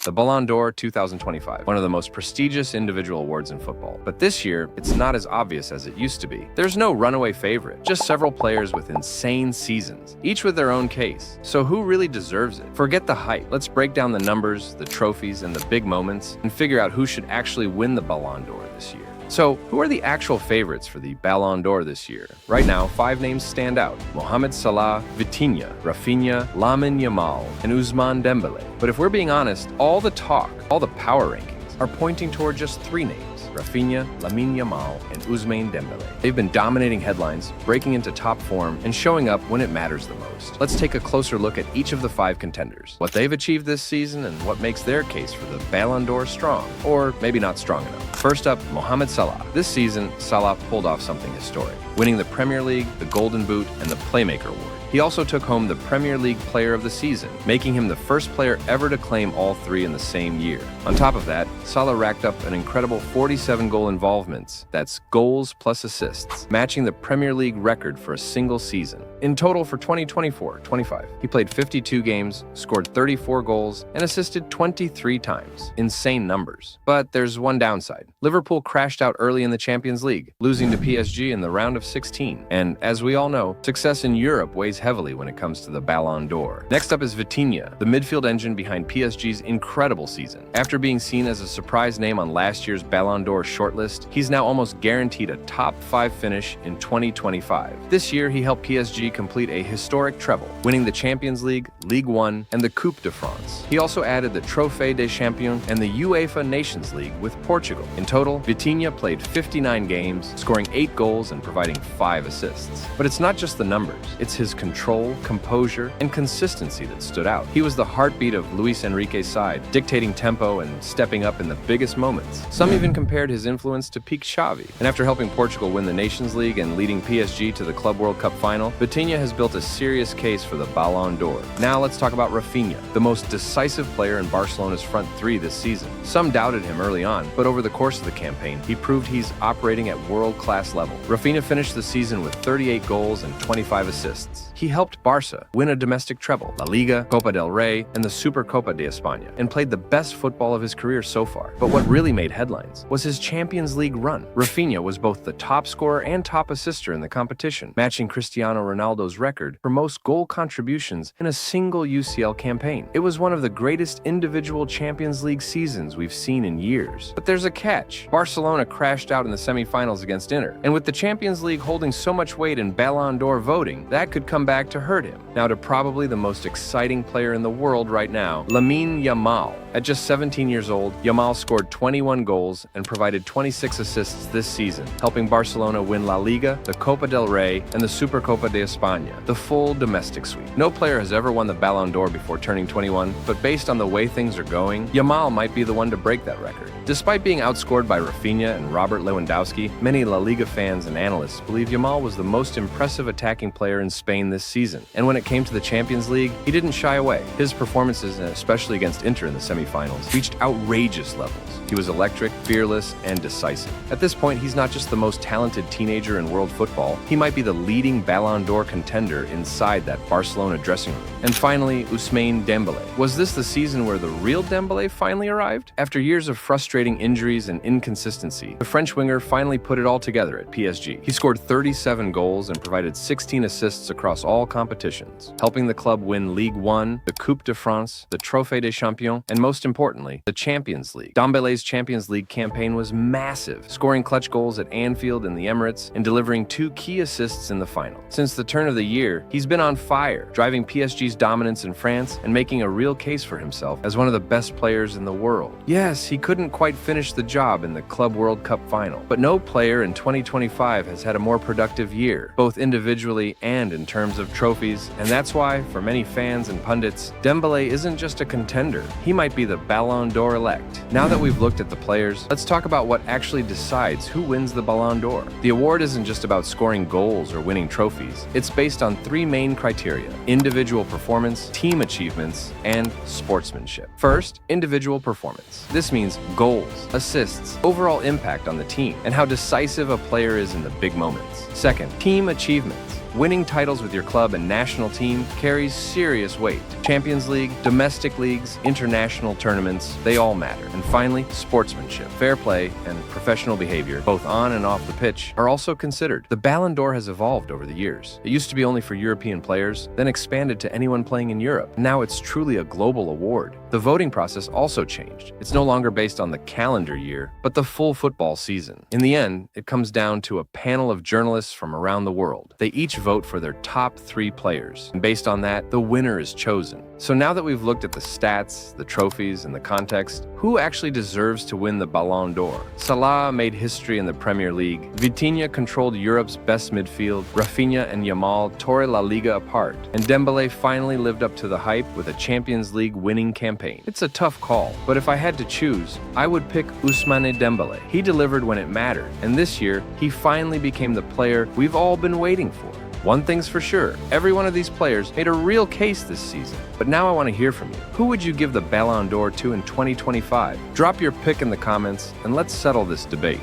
the Ballon d'Or 2025, one of the most prestigious individual awards in football. But this year, it's not as obvious as it used to be. There's no runaway favorite, just several players with insane seasons, each with their own case. So who really deserves it? Forget the hype. Let's break down the numbers, the trophies, and the big moments, and figure out who should actually win the Ballon d'Or this year. So, who are the actual favorites for the Ballon d'Or this year? Right now, 5 names stand out: Mohamed Salah, Vitinha, Rafinha, Lamine Yamal, and Ousmane Dembélé. But if we're being honest, all the talk, all the power rankings, are pointing toward just 3 names: Rafinha, Lamine Yamal, and Ousmane Dembélé. They've been dominating headlines, breaking into top form, and showing up when it matters the most. Let's take a closer look at each of the 5 contenders, what they've achieved this season, and what makes their case for the Ballon d'Or strong, or maybe not strong enough. First up, Mohamed Salah. This season, Salah pulled off something historic, winning the Premier League, the Golden Boot, and the Playmaker Award. He also took home the Premier League Player of the Season, making him the first player ever to claim all 3 in the same year. On top of that, Salah racked up an incredible 47 goal involvements. That's goals plus assists, matching the Premier League record for a single season. In total for 2024-25, he played 52 games, scored 34 goals, and assisted 23 times. Insane numbers. But there's one downside. Liverpool crashed out early in the Champions League, losing to PSG in the round of 16. And as we all know, success in Europe weighs heavily when it comes to the Ballon d'Or. Next up is Vitinha, the midfield engine behind PSG's incredible season. After being seen as a surprise name on last year's Ballon d'Or shortlist, he's now almost guaranteed a top 5 finish in 2025. This year, he helped PSG complete a historic treble, winning the Champions League, Ligue 1, and the Coupe de France. He also added the Trophée des Champions and the UEFA Nations League with Portugal. In total, Vitinha played 59 games, scoring 8 goals and providing 5 assists. But it's not just the numbers, it's his control, composure, and consistency that stood out. He was the heartbeat of Luis Enrique's side, dictating tempo and stepping up in the biggest moments. Some even compared his influence to peak Xavi. And after helping Portugal win the Nations League and leading PSG to the Club World Cup final, Vitinha has built a serious case for the Ballon d'Or. Now let's talk about Rafinha, the most decisive player in Barcelona's front 3 this season. Some doubted him early on, but over the course of the campaign, he proved he's operating at world-class level. Rafinha finished the season with 38 goals and 25 assists. He helped Barca win a domestic treble, La Liga, Copa del Rey, and the Supercopa de España, and played the best football of his career so far. But what really made headlines was his Champions League run. Rafinha was both the top scorer and top assister in the competition, matching Cristiano Ronaldo's record for most goal contributions in a single UCL campaign. It was one of the greatest individual Champions League seasons we've seen in years. But there's a catch. Barcelona crashed out in the semifinals against Inter, and with the Champions League holding so much weight in Ballon d'Or voting, that could come back to hurt him. Now to probably the most exciting player in the world right now, Lamine Yamal. At just 17 years old, Yamal scored 21 goals and provided 26 assists this season, helping Barcelona win La Liga, the Copa del Rey, and the Supercopa de España, the full domestic suite. No player has ever won the Ballon d'Or before turning 21, but based on the way things are going, Yamal might be the one to break that record. Despite being outscored by Rafinha and Robert Lewandowski, many La Liga fans and analysts believe Yamal was the most impressive attacking player in Spain this season. And when it came to the Champions League, he didn't shy away. His performances, especially against Inter in the semifinals, reached outrageous levels. He was electric, fearless, and decisive. At this point, he's not just the most talented teenager in world football, he might be the leading Ballon d'Or contender inside that Barcelona dressing room. And finally, Ousmane Dembélé. Was this the season where the real Dembélé finally arrived? After years of frustrating injuries and inconsistency, the French winger finally put it all together at PSG. He scored 37 goals and provided 16 assists across all competitions, helping the club win Ligue 1, the Coupe de France, the Trophée des Champions, and most importantly, the Champions League. Dembélé's Champions League campaign was massive, scoring clutch goals at Anfield and the Emirates and delivering 2 key assists in the final. Since the turn of the year, he's been on fire, driving PSG's dominance in France and making a real case for himself as one of the best players in the world. Yes, he couldn't quite finish the job in the Club World Cup final, but no player in 2025 has had a more productive year, both individually and in terms of trophies, and that's why, for many fans and pundits, Dembélé isn't just a contender, he might be the Ballon d'Or elect. Now that we've looked at the players, let's talk about what actually decides who wins the Ballon d'Or. The award isn't just about scoring goals or winning trophies. It's based on 3 main criteria: individual performance, team achievements, and sportsmanship. First, individual performance. This means goals, assists, overall impact on the team, and how decisive a player is in the big moments. Second, team achievements. Winning titles with your club and national team carries serious weight. Champions League, domestic leagues, international tournaments, they all matter. And finally, sportsmanship, fair play, and professional behavior, both on and off the pitch, are also considered. The Ballon d'Or has evolved over the years. It used to be only for European players, then expanded to anyone playing in Europe. Now it's truly a global award. The voting process also changed. It's no longer based on the calendar year, but the full football season. In the end, it comes down to a panel of journalists from around the world. They each vote for their top 3 players, and based on that, the winner is chosen. So now that we've looked at the stats, the trophies, and the context, who actually deserves to win the Ballon d'Or? Salah made history in the Premier League. Vitinha controlled Europe's best midfield. Rafinha and Yamal tore La Liga apart. And Dembélé finally lived up to the hype with a Champions League winning campaign. It's a tough call, but if I had to choose, I would pick Ousmane Dembélé. He delivered when it mattered, and this year, he finally became the player we've all been waiting for. One thing's for sure, every one of these players made a real case this season. But now I want to hear from you. Who would you give the Ballon d'Or to in 2025? Drop your pick in the comments and let's settle this debate.